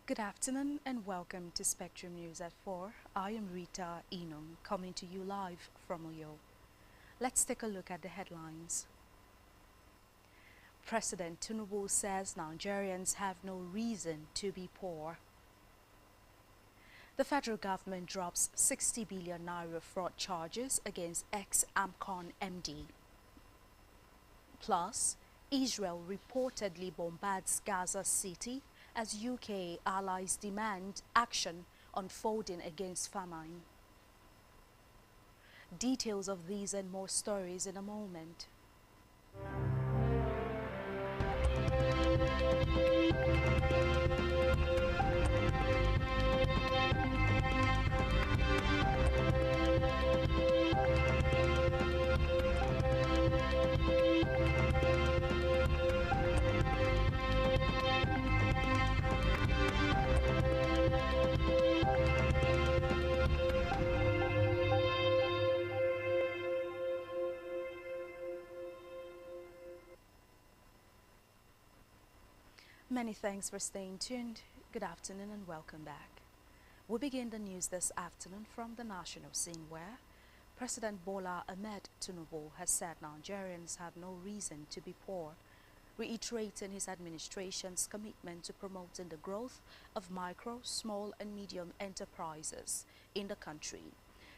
Good afternoon and welcome to Spectrum News at 4. I am Rita Inum, coming to you live from Uyo. Let's take a look at the headlines. President Tinubu says Nigerians have no reason to be poor. The federal government drops 60 billion naira fraud charges against ex-Amcon MD. Plus, Israel reportedly bombards Gaza City as UK allies demand action unfolding against famine. Details of these and more stories in a moment. Many thanks for staying tuned. Good afternoon and welcome back. We begin the news this afternoon from the national scene where President Bola Ahmed Tinubu has said Nigerians have no reason to be poor, reiterating his administration's commitment to promoting the growth of micro, small and medium enterprises in the country.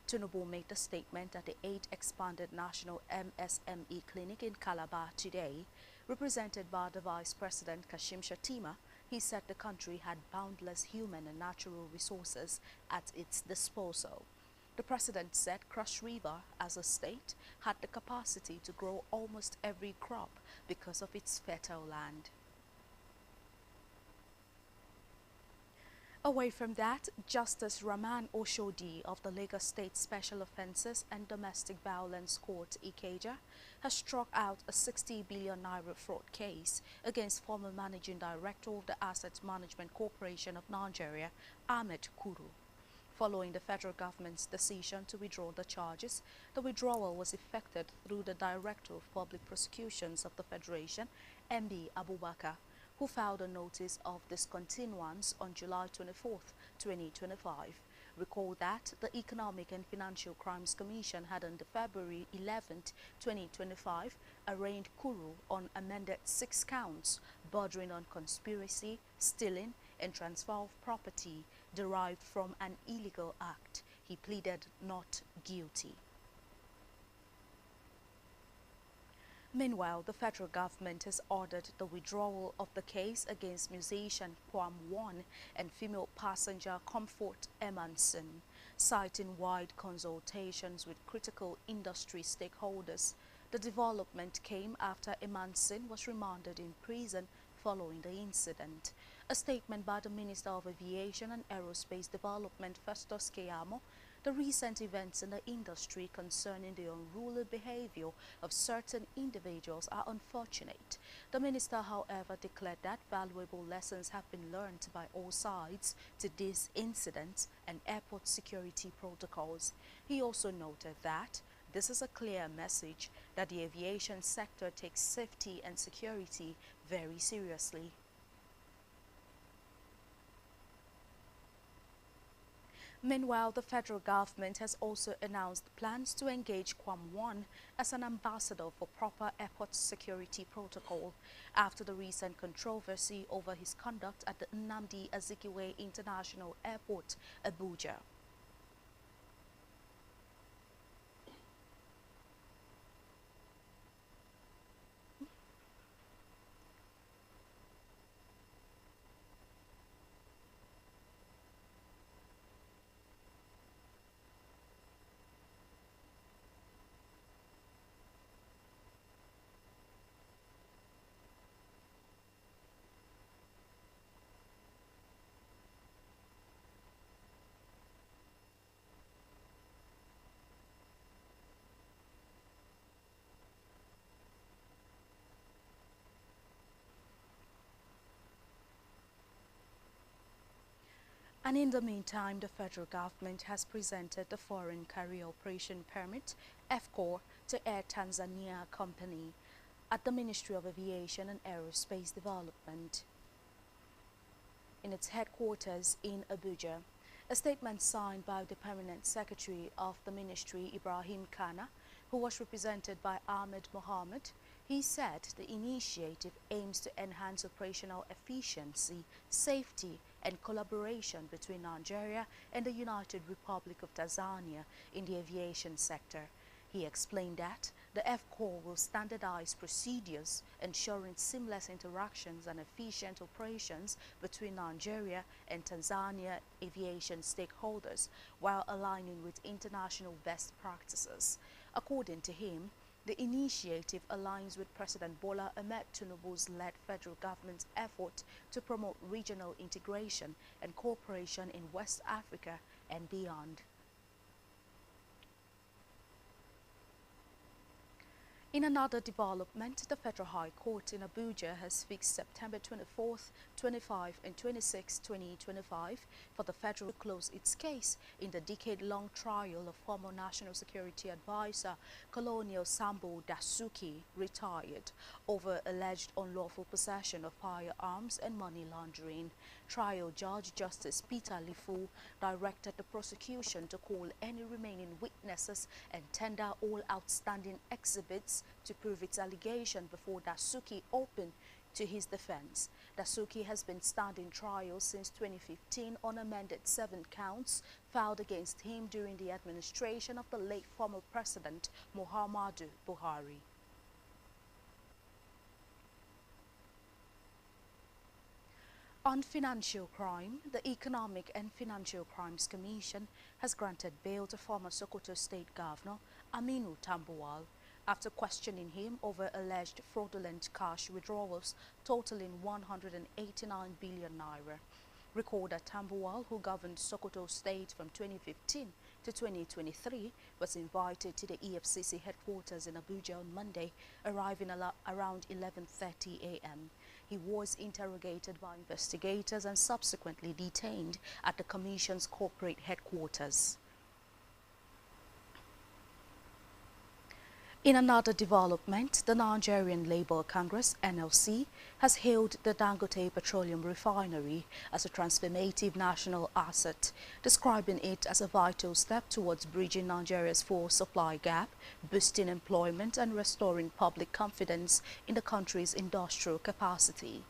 Tinubu made the statement at the 8th Expanded National MSME Clinic in Calabar today. Represented by the Vice President Kashim Shettima, he said the country had boundless human and natural resources at its disposal. The President said Cross River, as a state, had the capacity to grow almost every crop because of its fertile land. Away from that, Justice Raman Oshodi of the Lagos State Special Offences and Domestic Violence Court, Ikeja, has struck out a 60 billion naira fraud case against former Managing Director of the Asset Management Corporation of Nigeria, Ahmed Kuru. Following the federal government's decision to withdraw the charges, the withdrawal was effected through the Director of Public Prosecutions of the Federation, MB Abubakar, who filed a notice of discontinuance on July 24, 2025. Recall that the Economic and Financial Crimes Commission had on February 11, 2025, arraigned Kuru on amended 6 counts bordering on conspiracy, stealing, and transfer of property derived from an illegal act. He pleaded not guilty. Meanwhile, the federal government has ordered the withdrawal of the case against musician Kwam One and female passenger Comfort Emanson, citing wide consultations with critical industry stakeholders. The development came after Emanson was remanded in prison following the incident. A statement by the Minister of Aviation and Aerospace Development, Festus Keyamo, the recent events in the industry concerning the unruly behavior of certain individuals are unfortunate. The minister, however, declared that valuable lessons have been learned by all sides to these incidents and airport security protocols. He also noted that this is a clear message that the aviation sector takes safety and security very seriously. Meanwhile, the federal government has also announced plans to engage Kwam One as an ambassador for proper airport security protocol after the recent controversy over his conduct at the Nnamdi Azikiwe International Airport, Abuja. And in the meantime, the federal government has presented the Foreign Carrier Operation Permit, FCOR, to Air Tanzania Company at the Ministry of Aviation and Aerospace Development in its headquarters in Abuja. A statement signed by the Permanent Secretary of the Ministry, Ibrahim Kana, who was represented by Ahmed Mohammed, he said the initiative aims to enhance operational efficiency, safety, and collaboration between Nigeria and the United Republic of Tanzania in the aviation sector. He explained that the FCOR will standardize procedures, ensuring seamless interactions and efficient operations between Nigeria and Tanzania aviation stakeholders while aligning with international best practices. According to him, the initiative aligns with President Bola Ahmed Tinubu's led federal government's effort to promote regional integration and cooperation in West Africa and beyond. In another development, the Federal High Court in Abuja has fixed September 24th, 25 and 26, 2025 for the federal to close its case in the decade-long trial of former National Security Advisor Colonel Sambo Dasuki, retired, over alleged unlawful possession of firearms and money laundering. Trial Judge Justice Peter Lifu directed the prosecution to call any remaining witnesses and tender all outstanding exhibits to prove its allegation before Dasuki opened to his defense. Dasuki has been standing trial since 2015 on amended 7 counts filed against him during the administration of the late former President Muhammadu Buhari. On financial crime, the Economic and Financial Crimes Commission has granted bail to former Sokoto State Governor Aminu Tambuwal after questioning him over alleged fraudulent cash withdrawals totaling 189 billion naira. Recall that Tambuwal, who governed Sokoto State from 2015 to 2023, was invited to the EFCC headquarters in Abuja on Monday, arriving around 11:30 a.m. He was interrogated by investigators and subsequently detained at the Commission's corporate headquarters. In another development, the Nigerian Labour Congress, NLC, has hailed the Dangote Petroleum Refinery as a transformative national asset, describing it as a vital step towards bridging Nigeria's fuel supply gap, boosting employment and restoring public confidence in the country's industrial capacity.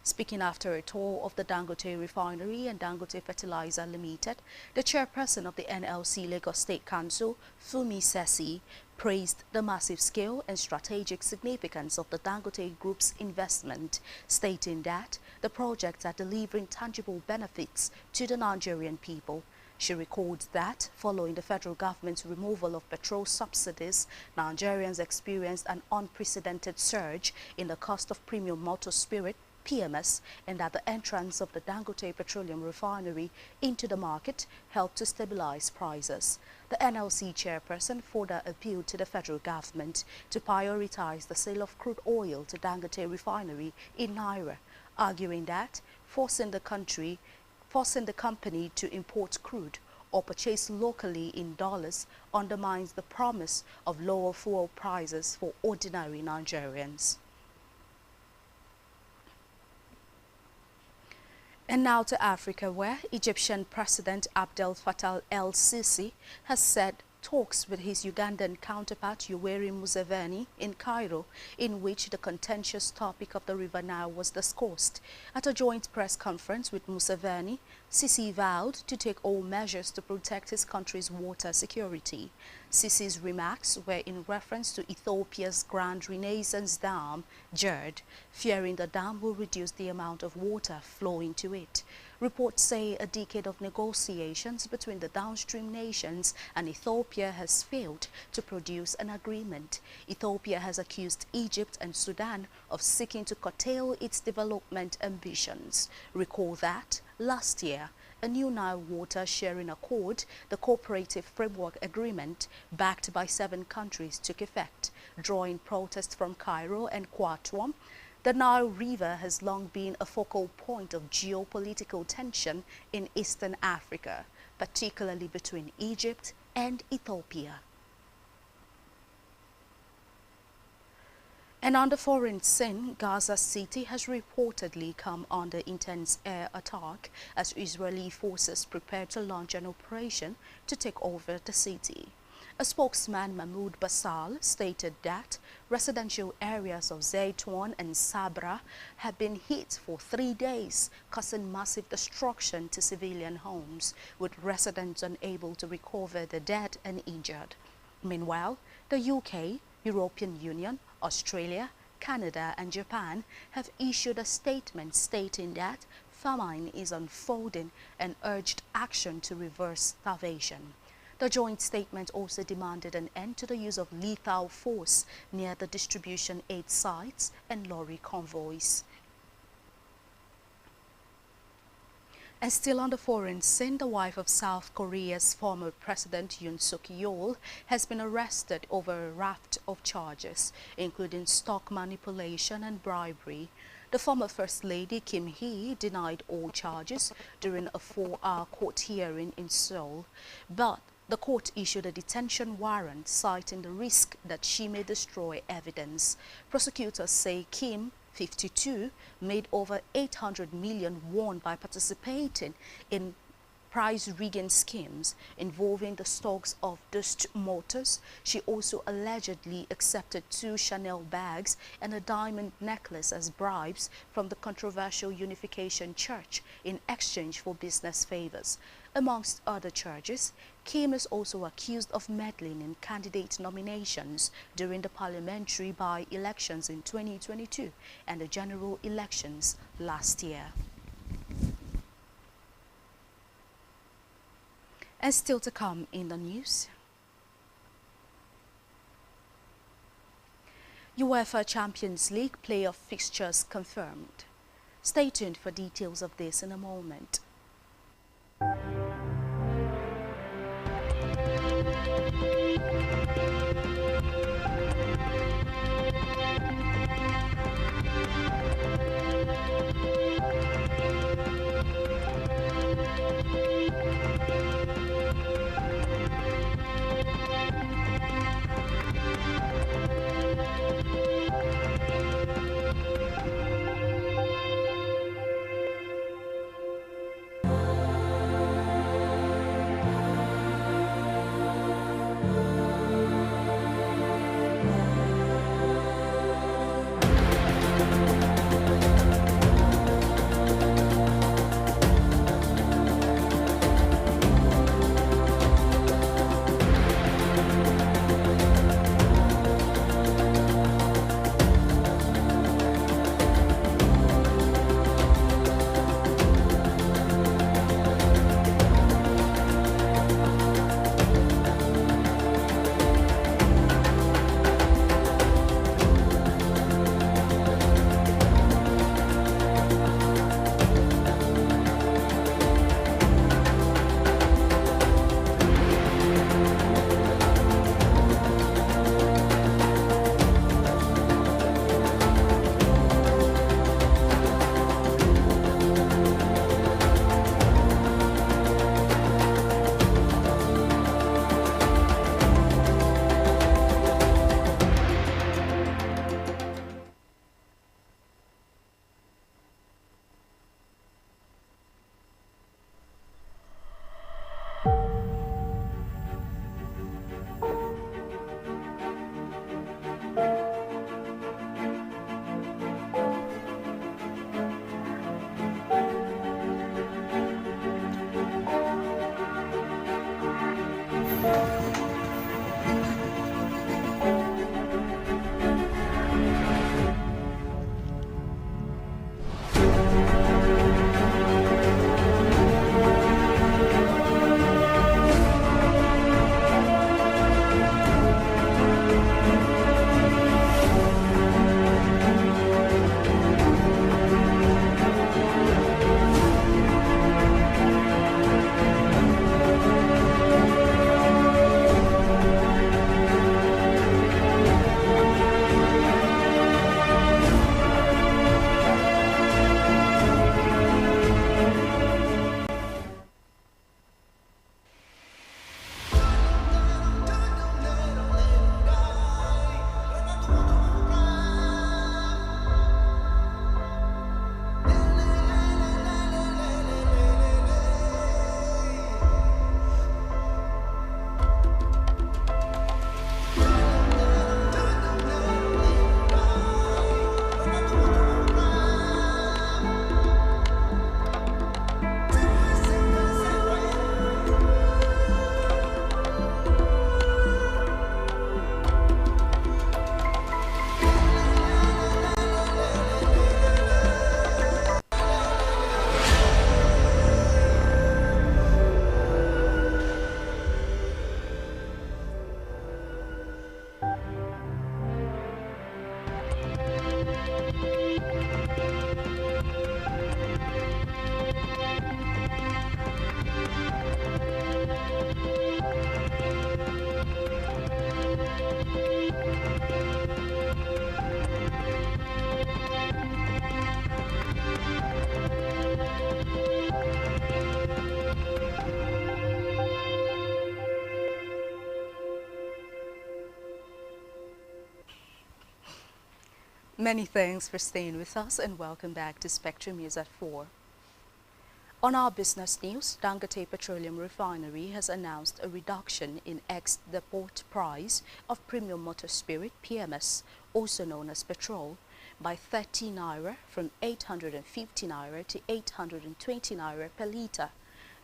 Speaking after a tour of the Dangote Refinery and Dangote Fertilizer Limited, the chairperson of the NLC Lagos State Council, Fumi Sesi, praised the massive scale and strategic significance of the Dangote Group's investment, stating that the projects are delivering tangible benefits to the Nigerian people. She recalled that, following the federal government's removal of petrol subsidies, Nigerians experienced an unprecedented surge in the cost of premium motor spirit, PMS, and that the entrance of the Dangote Petroleum Refinery into the market helped to stabilize prices. The NLC chairperson further appealed to the federal government to prioritize the sale of crude oil to Dangote Refinery in Naira, arguing that forcing the company to import crude or purchase locally in dollars undermines the promise of lower fuel prices for ordinary Nigerians. And now to Africa, where Egyptian President Abdel Fattah el-Sisi has said talks with his Ugandan counterpart Yoweri Museveni in Cairo, in which the contentious topic of the River Nile was discussed. At a joint press conference with Museveni, Sisi vowed to take all measures to protect his country's water security. Sisi's remarks were in reference to Ethiopia's Grand Renaissance Dam, GERD, fearing the dam will reduce the amount of water flowing to it. Reports say a decade of negotiations between the downstream nations and Ethiopia has failed to produce an agreement. Ethiopia has accused Egypt and Sudan of seeking to curtail its development ambitions. Recall that last year, a new Nile Water Sharing Accord, the Cooperative Framework Agreement, backed by 7 countries, took effect, drawing protests from Cairo and Khartoum. The Nile River has long been a focal point of geopolitical tension in Eastern Africa, particularly between Egypt and Ethiopia. And on the foreign scene, Gaza City has reportedly come under intense air attack as Israeli forces prepare to launch an operation to take over the city. A spokesman, Mahmoud Basal, stated that residential areas of Zaytoun and Sabra have been hit for 3 days, causing massive destruction to civilian homes, with residents unable to recover the dead and injured. Meanwhile, the UK, European Union, Australia, Canada and Japan have issued a statement stating that famine is unfolding and urged action to reverse starvation. The joint statement also demanded an end to the use of lethal force near the distribution aid sites and lorry convoys. And still on the foreign scene, the wife of South Korea's former President Yoon Suk-yeol has been arrested over a raft of charges, including stock manipulation and bribery. The former First Lady Kim Hee denied all charges during a 4-hour court hearing in Seoul, but the court issued a detention warrant citing the risk that she may destroy evidence. Prosecutors say Kim, 52, made over 800 million won by participating in price-rigging schemes involving the stocks of Dust Motors. She also allegedly accepted 2 Chanel bags and a diamond necklace as bribes from the controversial Unification Church in exchange for business favors. Amongst other charges, Kim is also accused of meddling in candidate nominations during the parliamentary by-elections in 2022 and the general elections last year. And still to come in the news, UEFA Champions League playoff fixtures confirmed. Stay tuned for details of this in a moment. Many thanks for staying with us and welcome back to Spectrum News at 4. On our business news, Dangote Petroleum Refinery has announced a reduction in ex-depot price of premium motor spirit (PMS), also known as petrol, by 30 naira from 850 naira to 820 naira per litre.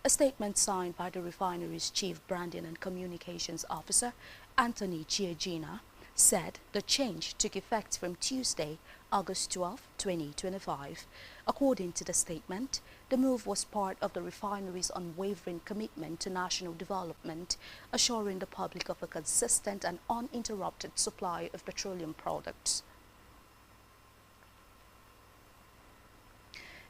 A statement signed by the refinery's Chief Branding and Communications Officer, Anthony Chiegina, said the change took effect from Tuesday, August 12, 2025. According to the statement, the move was part of the refinery's unwavering commitment to national development, assuring the public of a consistent and uninterrupted supply of petroleum products.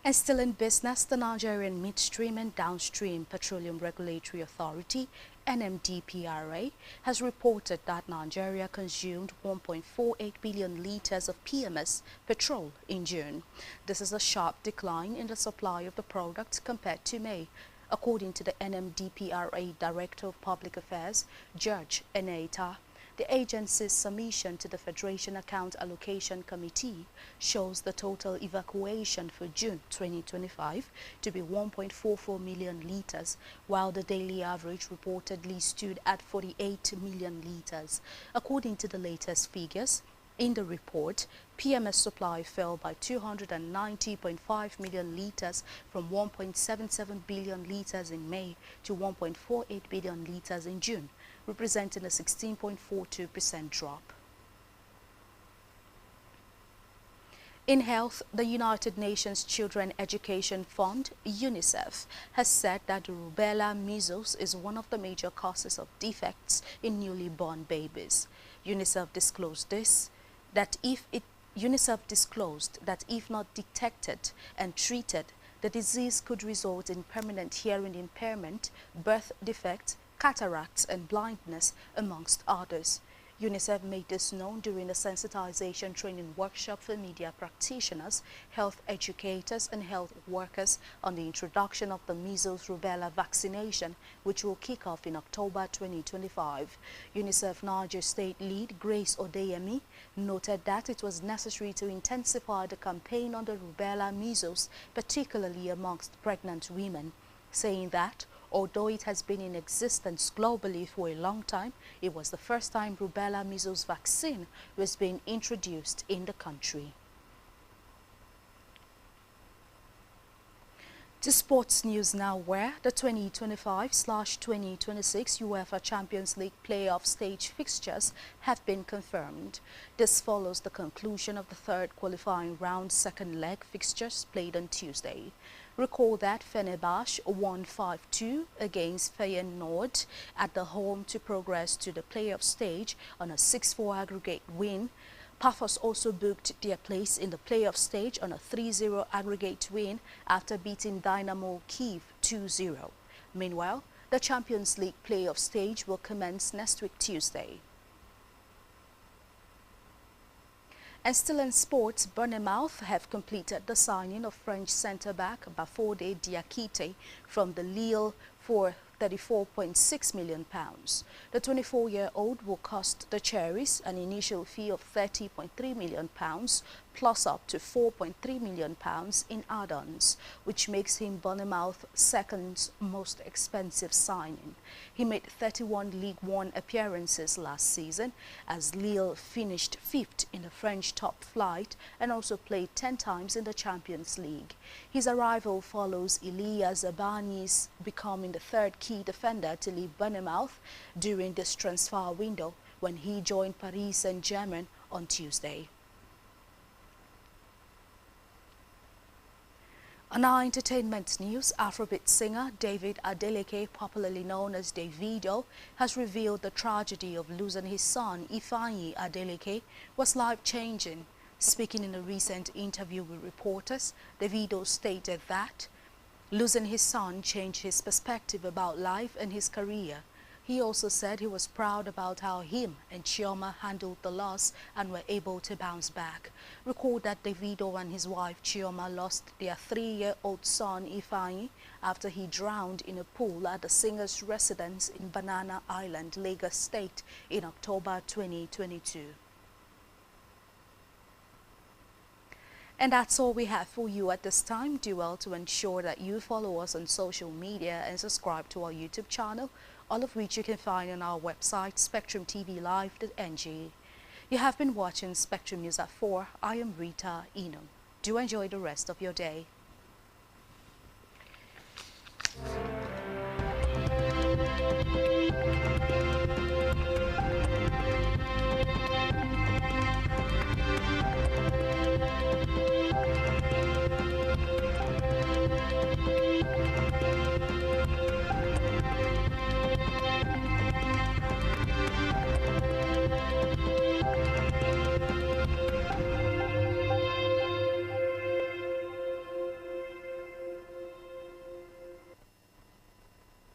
And still in business, the Nigerian Midstream and Downstream Petroleum Regulatory Authority, NMDPRA, has reported that Nigeria consumed 1.48 billion litres of PMS petrol in June. This is a sharp decline in the supply of the product compared to May, according to the NMDPRA Director of Public Affairs, George Eneita. The agency's submission to the Federation Account Allocation Committee shows the total evacuation for June 2025 to be 1.44 million litres, while the daily average reportedly stood at 48 million litres. According to the latest figures, in the report, PMS supply fell by 290.5 million litres from 1.77 billion litres in May to 1.48 billion litres in June, representing a 16.42% drop. In health, the United Nations Children Education Fund, UNICEF, has said that the rubella measles is one of the major causes of defects in newly born babies. UNICEF disclosed that if not detected and treated, the disease could result in permanent hearing impairment, birth defects, cataracts and blindness, amongst others. UNICEF made this known during a sensitization training workshop for media practitioners, health educators and health workers on the introduction of the measles rubella vaccination, which will kick off in October 2025. UNICEF Niger State lead Grace Odeyemi noted that it was necessary to intensify the campaign on the rubella measles, particularly amongst pregnant women, saying that although it has been in existence globally for a long time, it was the first time rubella measles vaccine was being introduced in the country. To sports news now, where the 2025/2026 UEFA Champions League playoff stage fixtures have been confirmed. This follows the conclusion of the third qualifying round second leg fixtures played on Tuesday. Recall that Fenerbahce won 5-2 against Feyenoord at the home to progress to the playoff stage on a 6-4 aggregate win. Paphos also booked their place in the playoff stage on a 3-0 aggregate win after beating Dynamo Kyiv 2-0. Meanwhile, the Champions League playoff stage will commence next week Tuesday. And still in sports, Bournemouth have completed the signing of French centre-back Bafode Diakite from the Lille for £34.6 million. The 24-year-old will cost the Cherries an initial fee of £30.3 million plus up to £4.3 million in add-ons, which makes him Bournemouth's second most expensive signing. He made 31 League One appearances last season as Lille finished 5th in the French top flight and also played 10 times in the Champions League. His arrival follows Ilias Abani's becoming the third key defender to leave Bournemouth during this transfer window when he joined Paris Saint-Germain on Tuesday. On our entertainment news, Afrobeat singer David Adeleke, popularly known as Davido, has revealed the tragedy of losing his son, Ifeanyi Adeleke, was life-changing. Speaking in a recent interview with reporters, Davido stated that losing his son changed his perspective about life and his career. He also said he was proud about how him and Chioma handled the loss and were able to bounce back. Recall that Davido and his wife Chioma lost their 3-year-old son Ifeanyi after he drowned in a pool at the singer's residence in Banana Island, Lagos State in October 2022. And that's all we have for you at this time. Do well to ensure that you follow us on social media and subscribe to our YouTube channel, all of which you can find on our website, spectrumtvlive.ng. You have been watching Spectrum News at 4. I am Rita Enum. Do enjoy the rest of your day.